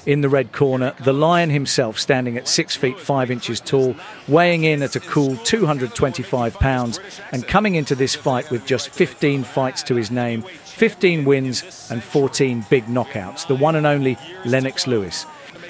In the red corner, the Lion himself, standing at 6 feet 5 inches tall, weighing in at a cool 225 pounds and coming into this fight with just 15 fights to his name, 15 wins and 14 big knockouts, the one and only Lennox Lewis.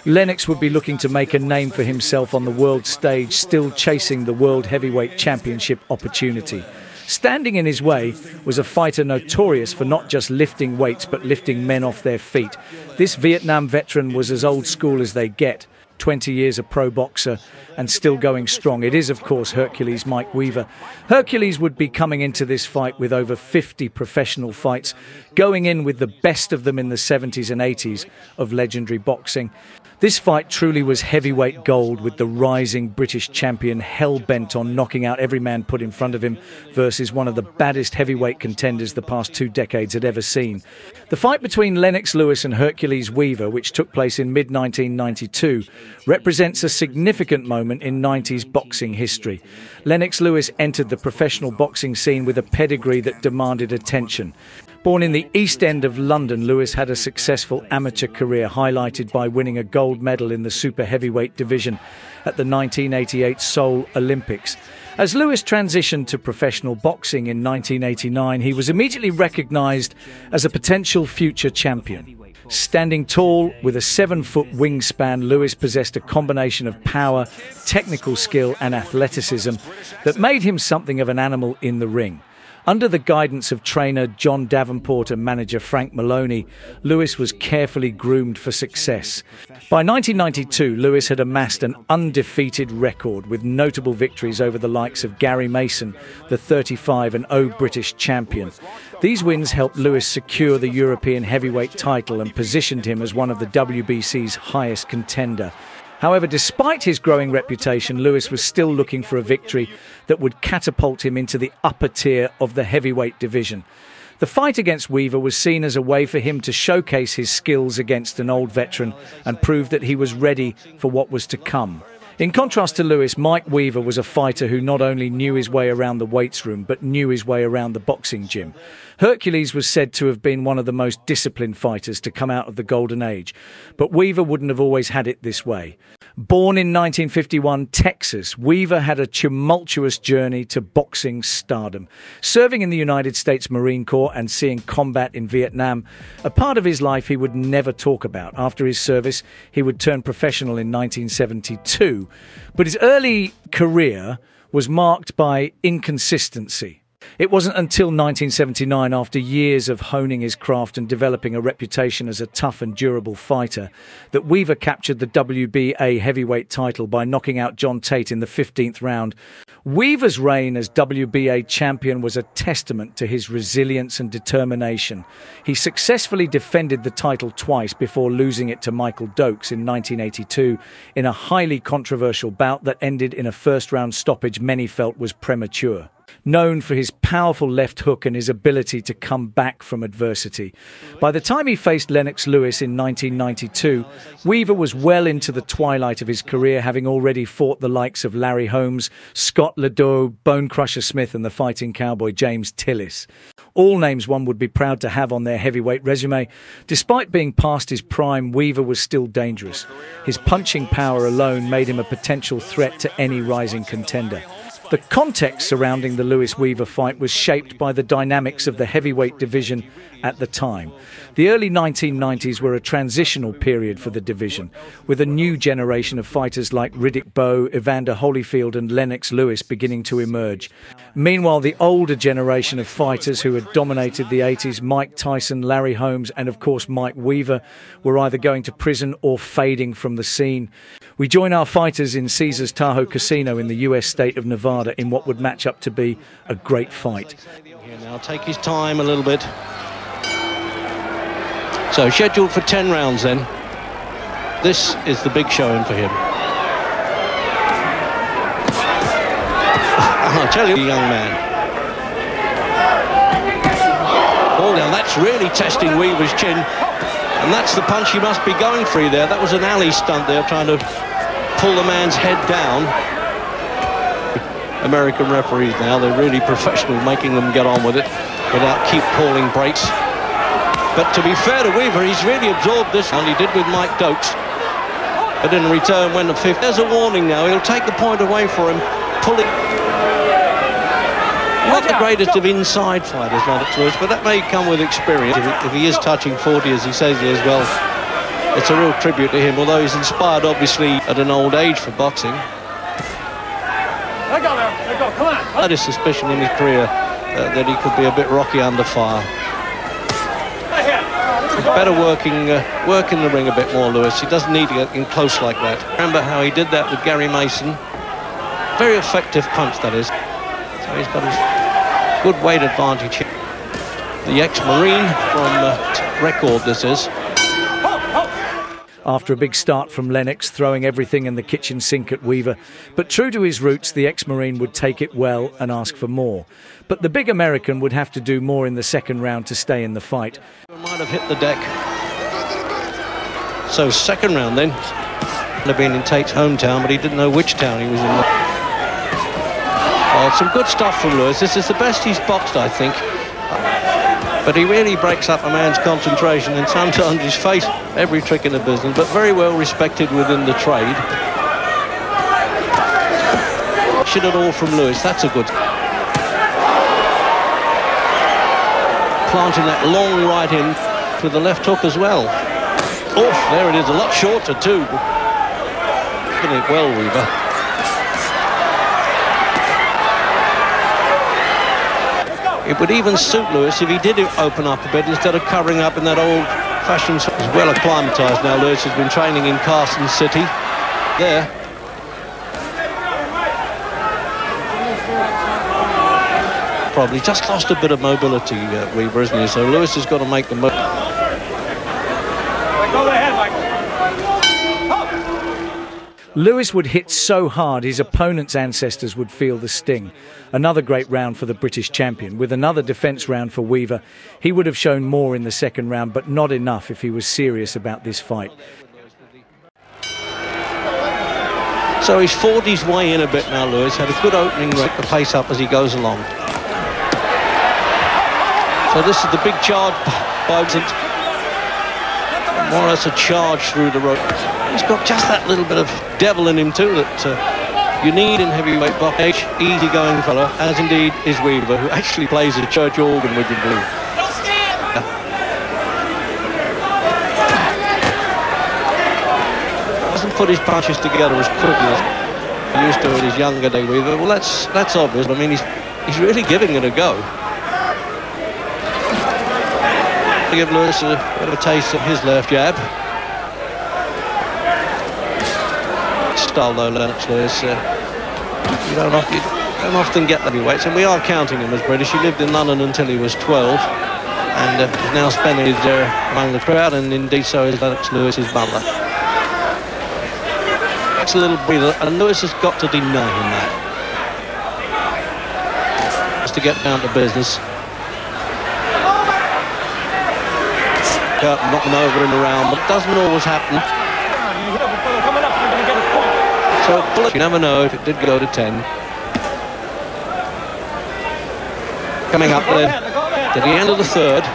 Lennox would be looking to make a name for himself on the world stage, still chasing the World Heavyweight Championship opportunity. Standing in his way was a fighter notorious for not just lifting weights but lifting men off their feet. This Vietnam veteran was as old school as they get. 20 years a pro boxer and still going strong. It is, of course, Hercules Mike Weaver. Hercules would be coming into this fight with over 50 professional fights, going in with the best of them in the 70s and 80s of legendary boxing. This fight truly was heavyweight gold, with the rising British champion hell-bent on knocking out every man put in front of him versus one of the baddest heavyweight contenders the past 2 decades had ever seen. The fight between Lennox Lewis and Hercules Weaver, which took place in mid-1992, represents a significant moment in 90s boxing history. Lennox Lewis entered the professional boxing scene with a pedigree that demanded attention. Born in the East End of London, Lewis had a successful amateur career highlighted by winning a gold medal in the super heavyweight division at the 1988 Seoul Olympics. As Lewis transitioned to professional boxing in 1989, he was immediately recognised as a potential future champion. Standing tall with a 7-foot wingspan, Lewis possessed a combination of power, technical skill and athleticism that made him something of an animal in the ring. Under the guidance of trainer John Davenport and manager Frank Maloney, Lewis was carefully groomed for success. By 1992, Lewis had amassed an undefeated record with notable victories over the likes of Gary Mason, the 35-0 British champion. These wins helped Lewis secure the European heavyweight title and positioned him as one of the WBC's highest contender. However, despite his growing reputation, Lewis was still looking for a victory that would catapult him into the upper tier of the heavyweight division. The fight against Weaver was seen as a way for him to showcase his skills against an old veteran and prove that he was ready for what was to come. In contrast to Lewis, Mike Weaver was a fighter who not only knew his way around the weights room, but knew his way around the boxing gym. Hercules was said to have been one of the most disciplined fighters to come out of the golden age, but Weaver wouldn't have always had it this way. Born in 1951, Texas, Weaver had a tumultuous journey to boxing stardom. Serving in the United States Marine Corps and seeing combat in Vietnam, a part of his life he would never talk about. After his service, he would turn professional in 1972, but his early career was marked by inconsistency. It wasn't until 1979, after years of honing his craft and developing a reputation as a tough and durable fighter, that Weaver captured the WBA heavyweight title by knocking out John Tate in the 15th round. Weaver's reign as WBA champion was a testament to his resilience and determination. He successfully defended the title twice before losing it to Michael Dokes in 1982 in a highly controversial bout that ended in a first-round stoppage many felt was premature. Known for his powerful left hook and his ability to come back from adversity. By the time he faced Lennox Lewis in 1992, Weaver was well into the twilight of his career, having already fought the likes of Larry Holmes, Scott Ledoux, Bone Crusher Smith and the fighting cowboy James Tillis. All names one would be proud to have on their heavyweight resume. Despite being past his prime, Weaver was still dangerous. His punching power alone made him a potential threat to any rising contender. The context surrounding the Lewis-Weaver fight was shaped by the dynamics of the heavyweight division at the time. The early 1990s were a transitional period for the division, with a new generation of fighters like Riddick Bowe, Evander Holyfield and Lennox Lewis beginning to emerge. Meanwhile, the older generation of fighters who had dominated the 80s, Mike Tyson, Larry Holmes and of course Mike Weaver, were either going to prison or fading from the scene. We join our fighters in Caesars Tahoe Casino in the US state of Nevada in what would match up to be a great fight. Now take his time a little bit. So scheduled for 10 rounds then. This is the big showing for him. I'll tell you, young man. Oh, now that's really testing Weaver's chin. And that's the punch he must be going for there. That was an alley stunt there, trying to pull the man's head down. American referees now, they're really professional, making them get on with it without keep calling breaks. But to be fair to Weaver, he's really absorbed this, and he did with Mike Dokes. But in return, when the fifth, there's a warning now. He'll take the point away for him, pull it. Not the greatest of inside fighters, Lennox Lewis, but that may come with experience. If he is touching 40, as he says he is, well, it's a real tribute to him, although he's inspired, obviously, at an old age for boxing. Let go there. Let go. Come on. I had a suspicion in his career that he could be a bit rocky under fire. Better work in the ring a bit more, Lewis. He doesn't need to get in close like that. Remember how he did that with Gary Mason? Very effective punch, that is. So he's got his good weight advantage here. The ex-Marine from record, this is. After a big start from Lennox, throwing everything in the kitchen sink at Weaver. But true to his roots, the ex-Marine would take it well and ask for more. But the big American would have to do more in the second round to stay in the fight. Might have hit the deck. So second round then. Would have been in Tate's hometown, but he didn't know which town he was in. Well, some good stuff from Lewis. This is the best he's boxed, I think. But he really breaks up a man's concentration, and sometimes he's faced every trick in the business, but very well respected within the trade. Shit it all from Lewis, that's a good. Planting that long right in with the left hook as well. Oh, there it is, a lot shorter too. Doing it well, Weaver. It would even suit Lewis if he did open up a bit instead of covering up in that old-fashioned. He's well acclimatised now. Lewis has been training in Carson City. There. Probably just lost a bit of mobility, Weaver, isn't he? So Lewis has got to make the most. Go ahead, Mike. Lewis would hit so hard his opponent's ancestors would feel the sting. Another great round for the British champion. With another defence round for Weaver, he would have shown more in the second round, but not enough if he was serious about this fight. So he's fought his way in a bit now, Lewis. Had a good opening, right, the pace up as he goes along. So this is the big charge by Vincent. More or less a charge through the rope. He's got just that little bit of devil in him too that you need in heavyweight boxing. Easy-going fella, as indeed is Weaver, who actually plays a church organ, would you believe? Doesn't put his punches together as quickly as he used to in his younger day, Weaver. Well, that's obvious. I mean, he's really giving it a go. To give Lewis a bit of a taste of his left jab. Style though, Lennox Lewis. You don't often get heavyweights, and we are counting him as British. He lived in London until he was 12, and is now spending his among the crowd, and indeed so is Lennox Lewis, his butler. That's a little breather, and Lewis has got to deny him that. Just to get down to business. Knock him over and around, but it doesn't always happen. So you never know if it did go to 10. Coming up to the end of the third.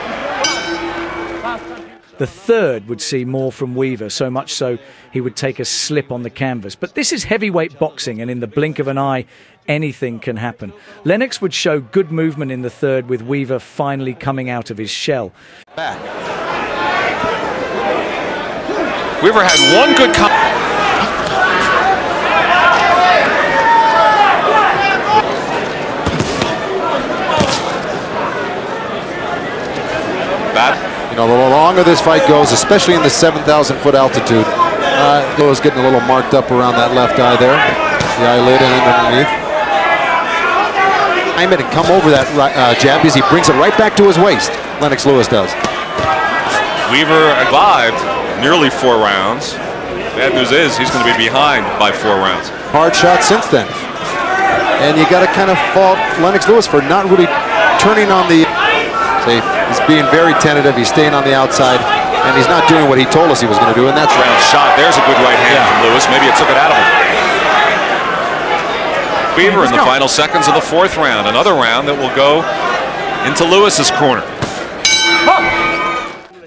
The third would see more from Weaver, so much so he would take a slip on the canvas. But this is heavyweight boxing, and in the blink of an eye, anything can happen. Lennox would show good movement in the third, with Weaver finally coming out of his shell. Back. Weaver had one good You know, the longer this fight goes, especially in the 7,000-foot altitude, Lewis getting a little marked up around that left eye there, the eyelid and underneath. I'm going to come over that jab as he brings it right back to his waist. Lennox Lewis does. Weaver survived nearly 4 rounds. Bad news is he's going to be behind by 4 rounds. Hard shot since then. And you got to kind of fault Lennox Lewis for not really turning on the... He's being very tentative, he's staying on the outside, and he's not doing what he told us he was going to do, and that's round shot. There's a good right hand from Lewis. Maybe it took it out of him. Weaver in the final seconds of the 4th round. Another round that will go into Lewis's corner.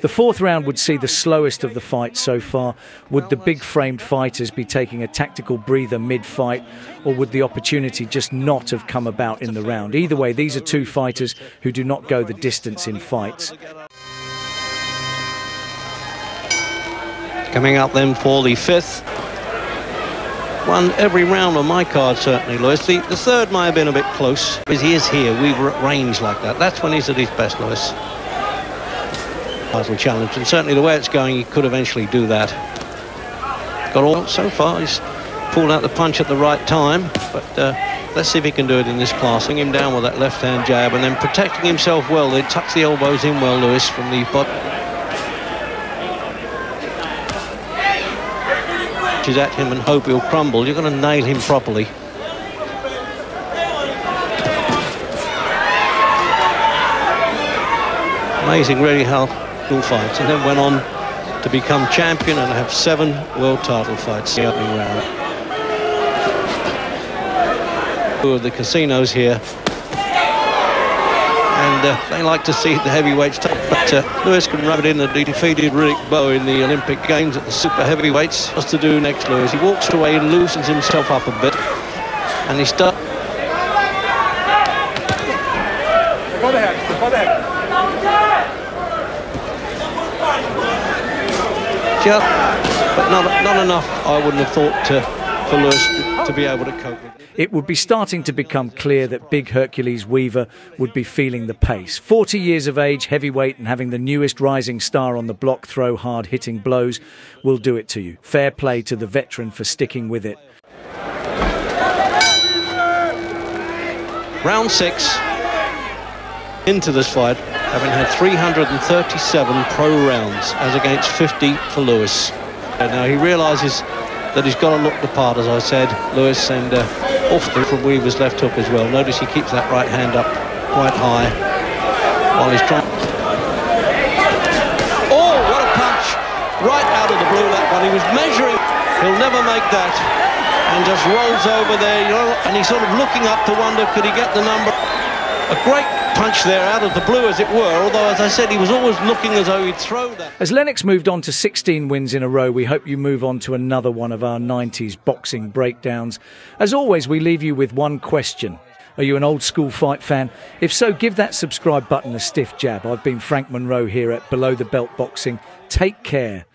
The fourth round would see the slowest of the fight so far. Would the big-framed fighters be taking a tactical breather mid-fight, or would the opportunity just not have come about in the round? Either way, these are two fighters who do not go the distance in fights. Coming up then for the fifth. Won every round on my card, certainly, Lewis. The third might have been a bit close, because he is here. Weaver at range like that. That's when he's at his best, Lewis. Title challenge, and certainly the way it's going, he could eventually do that. Got all so far. He's pulled out the punch at the right time, but let's see if he can do it in this class. Bring him down with that left-hand jab, and then protecting himself well. They tucks the elbows in well, Lewis, from the bottom. She's at him and hope he'll crumble. You're going to nail him properly. Amazing, really, how cool fights. And then went on to become champion and have 7 world title fights in the opening round. Two of the casinos here. And they like to see the heavyweights take, but Lewis can rub it in that he defeated Rick Bowe in the Olympic Games at the super heavyweights. What's to do next, Lewis? He walks away and loosens himself up a bit, and he starts. But not enough, I wouldn't have thought, for Lewis to be able to cope with. It would be starting to become clear that big Hercules Weaver would be feeling the pace. 40 years of age, heavyweight, and having the newest rising star on the block throw hard-hitting blows will do it to you. Fair play to the veteran for sticking with it. Round 6 into this fight, having had 337 pro rounds, as against 50 for Lewis. And now he realises that he's got to look the part, as I said, Lewis, and off from Weaver's left hook as well. Notice he keeps that right hand up quite high while he's trying. Oh, what a punch! Right out of the blue, that one. He was measuring. He'll never make that. And just rolls over there, you know, and he's sort of looking up to wonder, could he get the number? A great punch there out of the blue, as it were, although, as I said, he was always looking as though he'd throw that. As Lennox moved on to 16 wins in a row, we hope you move on to another one of our 90s boxing breakdowns. As always, we leave you with one question. Are you an old school fight fan? If so, give that subscribe button a stiff jab. I've been Frank Monroe here at Below the Belt Boxing. Take care.